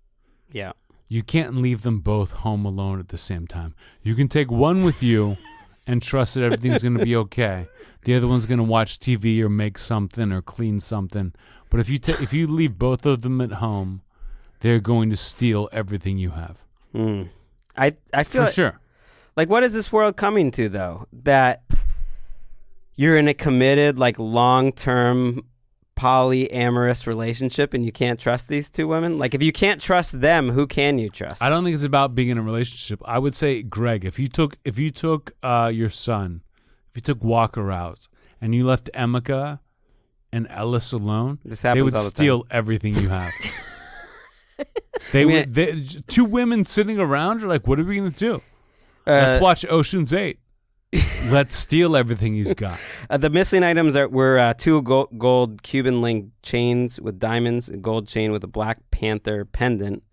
[SPEAKER 2] Yeah.
[SPEAKER 3] you can't leave them both home alone at the same time. You can take one with you and trust that everything's going to be okay. The other one's going to watch TV or make something or clean something. But if you leave both of them at home, they're going to steal everything you have.
[SPEAKER 2] I feel
[SPEAKER 3] For sure.
[SPEAKER 2] Like, what is this world coming to, though? That you're in a committed, like, long-term polyamorous relationship and you can't trust these 2 women? Like, if you can't trust them, who can you trust?
[SPEAKER 3] I don't think it's about being in a relationship. I would say, Greg, if you took your son, if you took Walker out and you left Emeka and Ellis alone,
[SPEAKER 2] This happens
[SPEAKER 3] they would
[SPEAKER 2] all the
[SPEAKER 3] steal everything you have. They 2 women sitting around are like, what are we going to do? Let's watch Ocean's 8. Let's steal everything he's got.
[SPEAKER 2] The missing items were 2 gold Cuban link chains with diamonds, a gold chain with a Black Panther pendant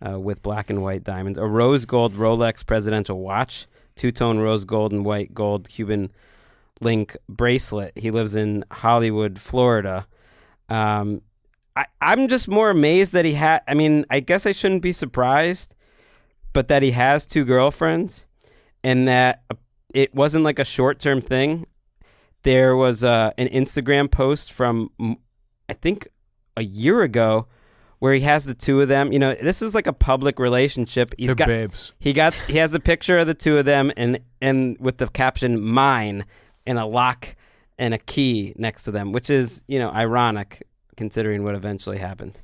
[SPEAKER 2] with black and white diamonds, a rose gold Rolex presidential watch, 2-tone rose gold and white gold Cuban link bracelet. He lives in Hollywood, Florida. I'm just more amazed that he had. I mean, I guess I shouldn't be surprised, but that he has 2 girlfriends, and that it wasn't like a short-term thing. There was an Instagram post from, I think, a year ago where he has the two of them. You know, this is like a public relationship.
[SPEAKER 3] They're babes.
[SPEAKER 2] He has the picture of the two of them and with the caption "mine" and a lock and a key next to them, which is, you know, ironic considering what eventually happened.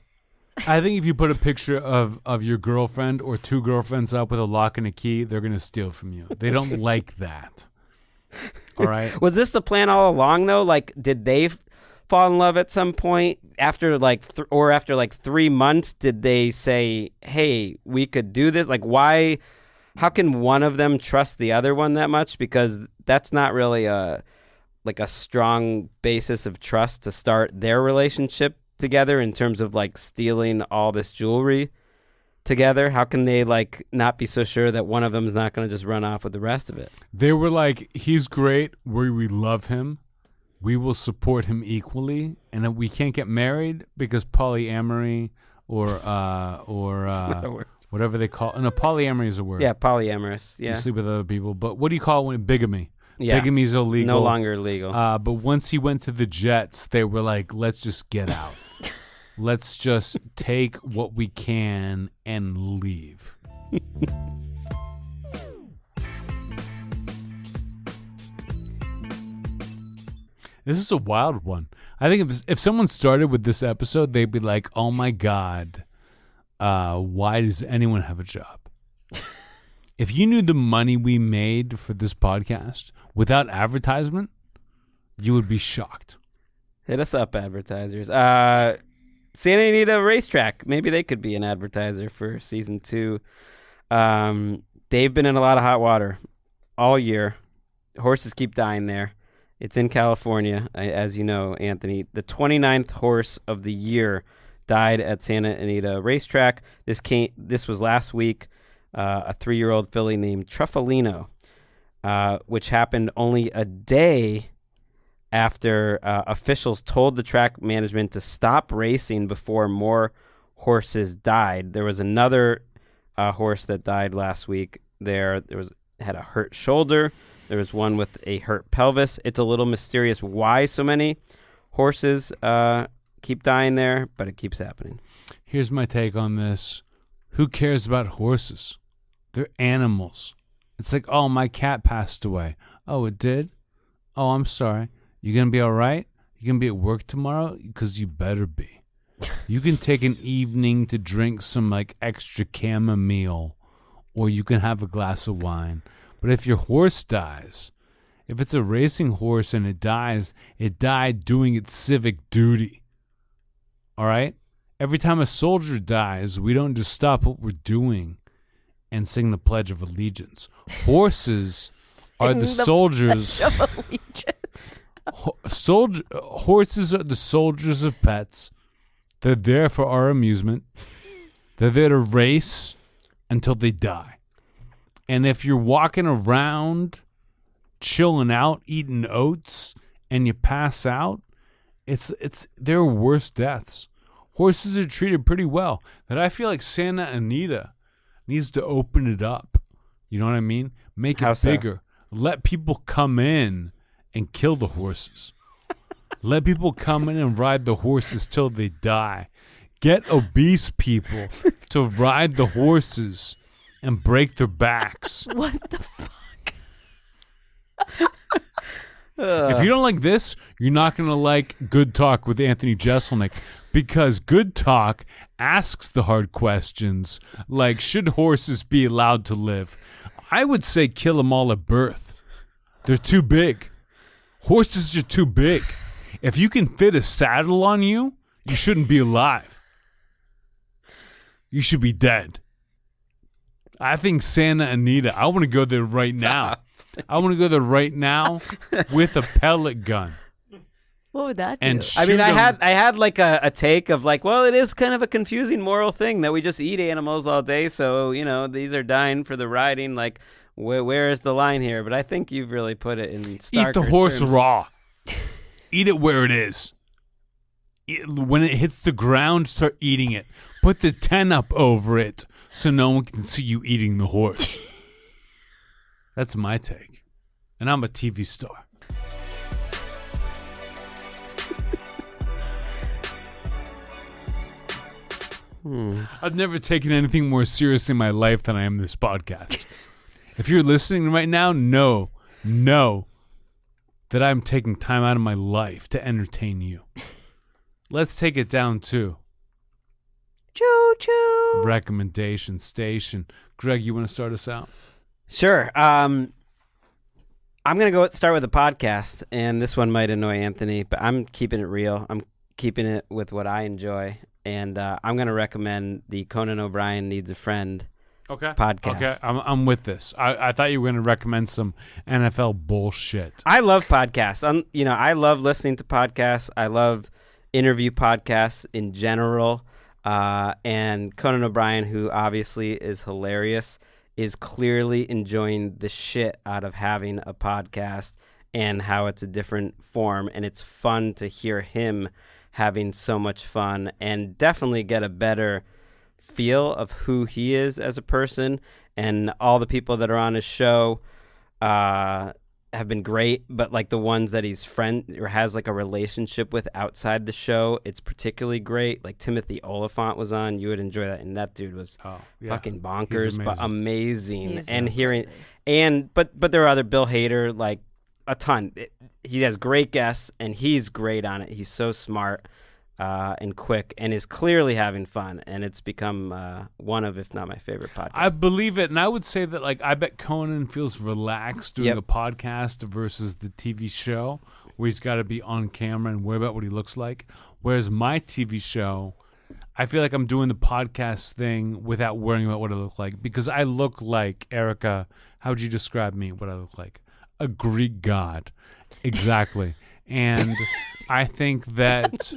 [SPEAKER 3] I think if you put a picture of your girlfriend or two girlfriends up with a lock and a key, they're going to steal from you. They don't like that. All right.
[SPEAKER 2] Was this the plan all along, though? Like, did they fall in love at some point after after 3 months? Did they say, "Hey, we could do this"? Like, why? How can one of them trust the other one that much? Because that's not really a strong basis of trust to start their relationship together in terms of like stealing all this jewelry together. How can they like not be so sure that one of them is not going to just run off with the rest of it?
[SPEAKER 3] They were like, he's great, we love him, we will support him equally, and we can't get married because polyamory or whatever they call it. No, polyamory is a word.
[SPEAKER 2] Yeah, polyamorous. Yeah,
[SPEAKER 3] you sleep with other people. But what do you call it when bigamy?
[SPEAKER 2] Yeah.
[SPEAKER 3] Bigamy is illegal.
[SPEAKER 2] No longer legal.
[SPEAKER 3] But once he went to the Jets, they were like, let's just get out. Let's just take what we can and leave. This is a wild one. I think if someone started with this episode, they'd be like, oh my God, why does anyone have a job? If you knew the money we made for this podcast without advertisement, you would be shocked.
[SPEAKER 2] Hit us up, advertisers. Santa Anita Racetrack. Maybe they could be an advertiser for season 2. They've been in a lot of hot water all year. Horses keep dying there. It's in California, as you know, Anthony. The 29th horse of the year died at Santa Anita Racetrack. This was last week. A 3-year-old filly named Truffalino, which happened only a day after officials told the track management to stop racing before more horses died. There was another horse that died last week. Had a hurt shoulder. There was one with a hurt pelvis. It's a little mysterious why so many horses keep dying there, but it keeps happening.
[SPEAKER 3] Here's my take on this. Who cares about horses? They're animals. It's like, oh, my cat passed away. Oh, it did? Oh, I'm sorry. You going to be all right? You going to be at work tomorrow? Because you better be. You can take an evening to drink some like extra chamomile, or you can have a glass of wine. But if your horse dies, if it's a racing horse and it dies, it died doing its civic duty. All right? Every time a soldier dies, we don't just stop what we're doing and sing the Pledge of Allegiance. Horses are the soldiers. Horses are the soldiers of pets. They're there for our amusement. They're there to race until they die. And if you're walking around, chilling out, eating oats, and you pass out, there are worse deaths. Horses are treated pretty well. That I feel like Santa Anita needs to open it up. You know what I mean? Make it bigger. Let people come in and kill the horses. Let people come in and ride the horses till they die. Get obese people to ride the horses and break their backs.
[SPEAKER 4] What the fuck?
[SPEAKER 3] If you don't like this, you're not going to like Good Talk with Anthony Jeselnik, because Good Talk asks the hard questions, like, should horses be allowed to live? I would say kill them all at birth. They're too big. Horses are too big. If you can fit a saddle on you, you shouldn't be alive. You should be dead. I think Santa Anita, I want to go there right now. I want to go there right now with a pellet gun.
[SPEAKER 4] What would that do?
[SPEAKER 3] And
[SPEAKER 2] I mean,
[SPEAKER 3] shoot 'em.
[SPEAKER 2] I had like a take of like, well, it is kind of a confusing moral thing that we just eat animals all day. So, you know, these are dying for the riding. Like, where is the line here? But I think you've really put it in starker
[SPEAKER 3] Eat the horse
[SPEAKER 2] terms.
[SPEAKER 3] raw. Eat it where it is. When it hits the ground, start eating it. Put the tent up over it so no one can see you eating the horse. That's my take. And I'm a TV star. I've never taken anything more serious in my life than I am this podcast. If you're listening right now, know that I'm taking time out of my life to entertain you. Let's take it down to
[SPEAKER 4] Choo-choo.
[SPEAKER 3] recommendation station. Greg, you want to start us out?
[SPEAKER 2] Sure. I'm going to start with a podcast, and this one might annoy Anthony, but I'm keeping it real. I'm keeping it with what I enjoy, and I'm going to recommend the Conan O'Brien Needs a Friend podcast.
[SPEAKER 3] Okay, I'm with this. I thought you were going to recommend some NFL bullshit.
[SPEAKER 2] I love podcasts. I love listening to podcasts. I love interview podcasts in general. And Conan O'Brien, who obviously is hilarious, is clearly enjoying the shit out of having a podcast and how it's a different form. And it's fun to hear him having so much fun and definitely get a better feel of who he is as a person. And all the people that are on his show have been great, but like the ones that he's friend or has like a relationship with outside the show, it's particularly great. Like Timothy Oliphant was on, you would enjoy that, and that dude was fucking bonkers, but amazing.
[SPEAKER 4] He's
[SPEAKER 2] and
[SPEAKER 4] so
[SPEAKER 2] hearing
[SPEAKER 4] crazy.
[SPEAKER 2] and but there are other Bill Hader, like a ton. He has great guests, and he's great on it. He's so smart and quick, and is clearly having fun, and it's become one of, if not my favorite podcast.
[SPEAKER 3] I believe it, and I would say that, like, I bet Conan feels relaxed doing a podcast versus the TV show where he's got to be on camera and worry about what he looks like. Whereas my TV show, I feel like I'm doing the podcast thing without worrying about what I look like, because I look like, Erika, how would you describe me, what I look like? A Greek god. Exactly. And I think that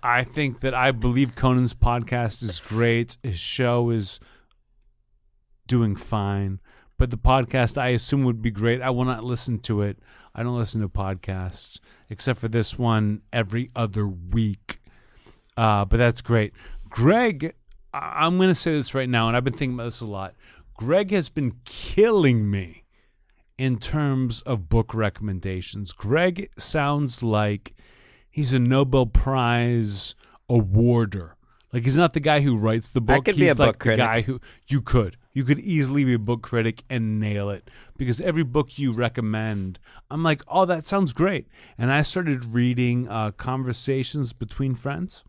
[SPEAKER 3] I believe Conan's podcast is great. His show is doing fine. But the podcast, I assume, would be great. I will not listen to it. I don't listen to podcasts, except for this one every other week. But that's great. Gregg, I'm going to say this right now, and I've been thinking about this a lot. Gregg has been killing me in terms of book recommendations. Gregg sounds like he's a Nobel Prize awarder. Like, he's not the guy who writes the book.
[SPEAKER 2] I could
[SPEAKER 3] he's
[SPEAKER 2] be a
[SPEAKER 3] like
[SPEAKER 2] book critic.
[SPEAKER 3] The guy who you could easily be a book critic and nail it, because every book you recommend, I'm like, oh, that sounds great. And I started reading Conversations Between Friends.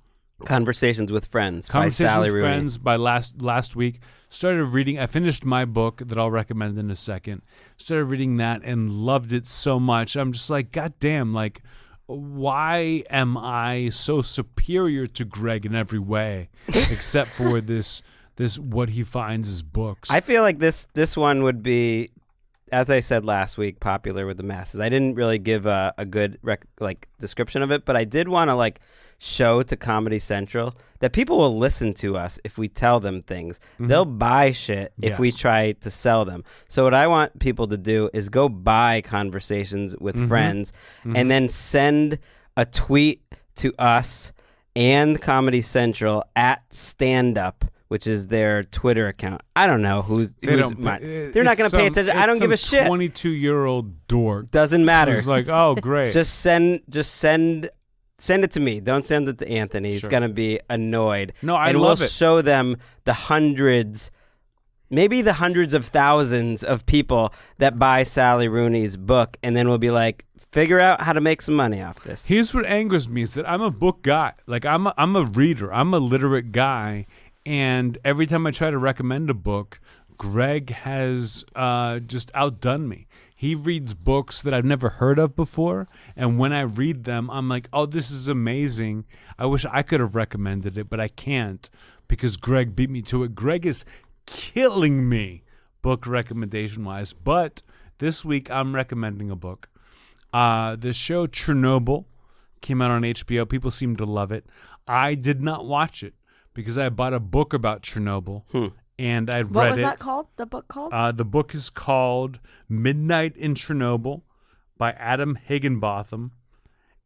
[SPEAKER 2] Conversations with Friends by
[SPEAKER 3] Conversations
[SPEAKER 2] Sally
[SPEAKER 3] with
[SPEAKER 2] Rooney.
[SPEAKER 3] Friends by last week. Started reading. I finished my book that I'll recommend in a second. Started reading that and loved it so much. I'm just like, God damn, like, why am I so superior to Gregg in every way, except for this what he finds as books?
[SPEAKER 2] I feel like this one would be, as I said last week, popular with the masses. I didn't really give a good description of it, but I did want to show to Comedy Central that people will listen to us if we tell them things. Mm-hmm. They'll buy shit if we try to sell them. So what I want people to do is go buy Conversations with Friends and then send a tweet to us and Comedy Central at StandUp, which is their Twitter account. I don't know they're not going to pay attention. I don't give a shit.
[SPEAKER 3] 22-year-old dork.
[SPEAKER 2] Doesn't matter.
[SPEAKER 3] It's like, oh, great.
[SPEAKER 2] Just send it to me. Don't send it to Anthony. He's going to be annoyed.
[SPEAKER 3] No, I
[SPEAKER 2] and
[SPEAKER 3] love
[SPEAKER 2] we'll
[SPEAKER 3] it.
[SPEAKER 2] show them the hundreds, maybe the hundreds of thousands of people that buy Sally Rooney's book, and then we'll be like, figure out how to make some money off this.
[SPEAKER 3] Here's what angers me is that I'm a book guy. Like, I'm a reader. I'm a literate guy, and every time I try to recommend a book, Gregg has just outdone me. He reads books that I've never heard of before, and when I read them, I'm like, oh, this is amazing. I wish I could have recommended it, but I can't because Gregg beat me to it. Gregg is killing me book recommendation-wise, but this week I'm recommending a book. The show Chernobyl came out on HBO. People seem to love it. I did not watch it because I bought a book about Chernobyl. And I read it.
[SPEAKER 4] What was that called? The book called?
[SPEAKER 3] The book is called Midnight in Chernobyl by Adam Higginbotham.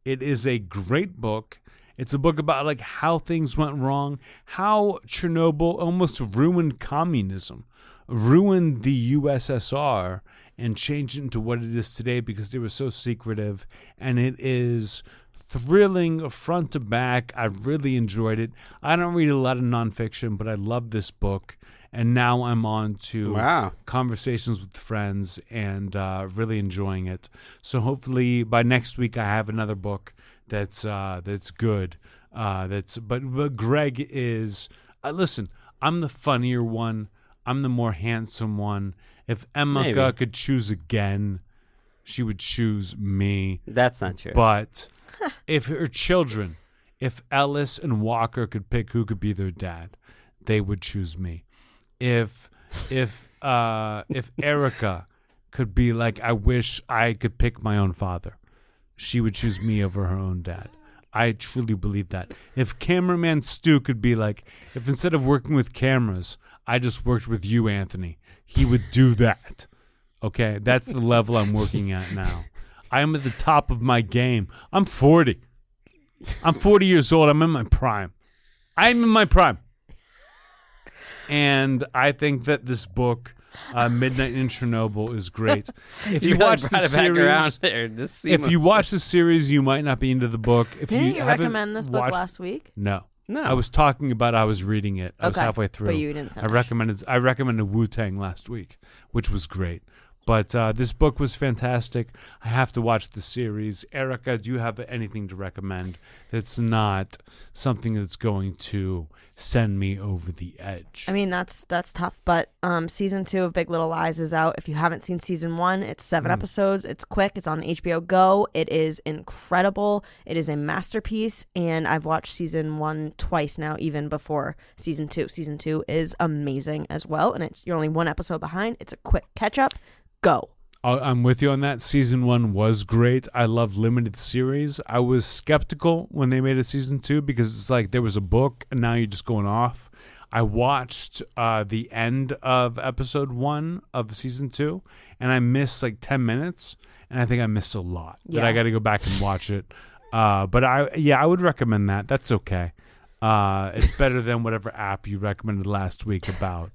[SPEAKER 3] It is a great book. It's a book about how things went wrong, how Chernobyl almost ruined communism, ruined the USSR, and changed it into what it is today because they were so secretive. And it is thrilling front to back. I really enjoyed it. I don't read a lot of nonfiction, but I love this book. And now I'm on to conversations with friends and really enjoying it. So hopefully by next week I have another book that's good. But Gregg is listen. I'm the funnier one. I'm the more handsome one. If Emma could choose again, she would choose me.
[SPEAKER 2] That's not true.
[SPEAKER 3] But if her children, if Ellis and Walker could pick who could be their dad, they would choose me. If Erika could be like, I wish I could pick my own father, she would choose me over her own dad. I truly believe that. If cameraman Stu could be like, if instead of working with cameras, I just worked with you, Anthony, he would do that. Okay, that's the level I'm working at now. I'm at the top of my game. I'm 40. I'm 40 years old. I'm in my prime. And I think that this book, Midnight in Chernobyl, is great. If you watch the series, you might not be into the book.
[SPEAKER 4] Didn't you recommend this book last week?
[SPEAKER 3] No. I was talking about I was reading it. I was halfway through.
[SPEAKER 4] But you didn't finish.
[SPEAKER 3] I recommended Wu-Tang last week, which was great. But this book was fantastic. I have to watch the series. Erika, do you have anything to recommend that's not something that's going to send me over the edge?
[SPEAKER 4] I mean, that's tough. But season 2 of Big Little Lies is out. If you haven't seen season 1, it's 7 episodes. It's quick. It's on HBO Go. It is incredible. It is a masterpiece. And I've watched season 1 twice now, even before season 2. Season 2 is amazing as well. And you're only 1 episode behind. It's a quick catch up. Go.
[SPEAKER 3] I'm with you on that. Season 1 was great. I love limited series. I was skeptical when they made a season 2 because it's like there was a book and now you're just going off. I watched the end of episode 1 of season 2 and I missed like 10 minutes and I think I missed a lot. That I got to go back and watch it. But I would recommend that. That's okay. It's better than whatever app you recommended last week about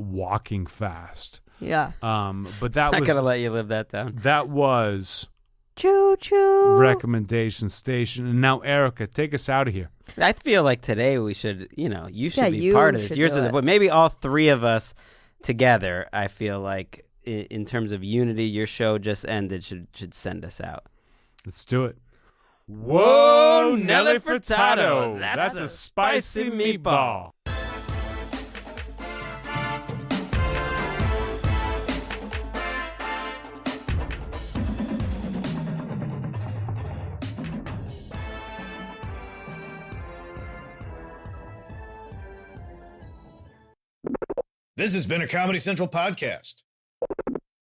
[SPEAKER 3] walking fast.
[SPEAKER 4] Yeah.
[SPEAKER 3] But that
[SPEAKER 2] not
[SPEAKER 3] was
[SPEAKER 2] gonna let you live that down.
[SPEAKER 3] That was
[SPEAKER 4] choo choo
[SPEAKER 3] recommendation station. And now Erika, take us out of here.
[SPEAKER 2] I feel like today we should, you should be part of this. Yours is maybe all 3 of us together. I feel like in terms of unity, your show just ended should send us out.
[SPEAKER 3] Let's do it.
[SPEAKER 2] Whoa, Nelly Furtado. That's a spicy meatball.
[SPEAKER 1] This has been a Comedy Central podcast.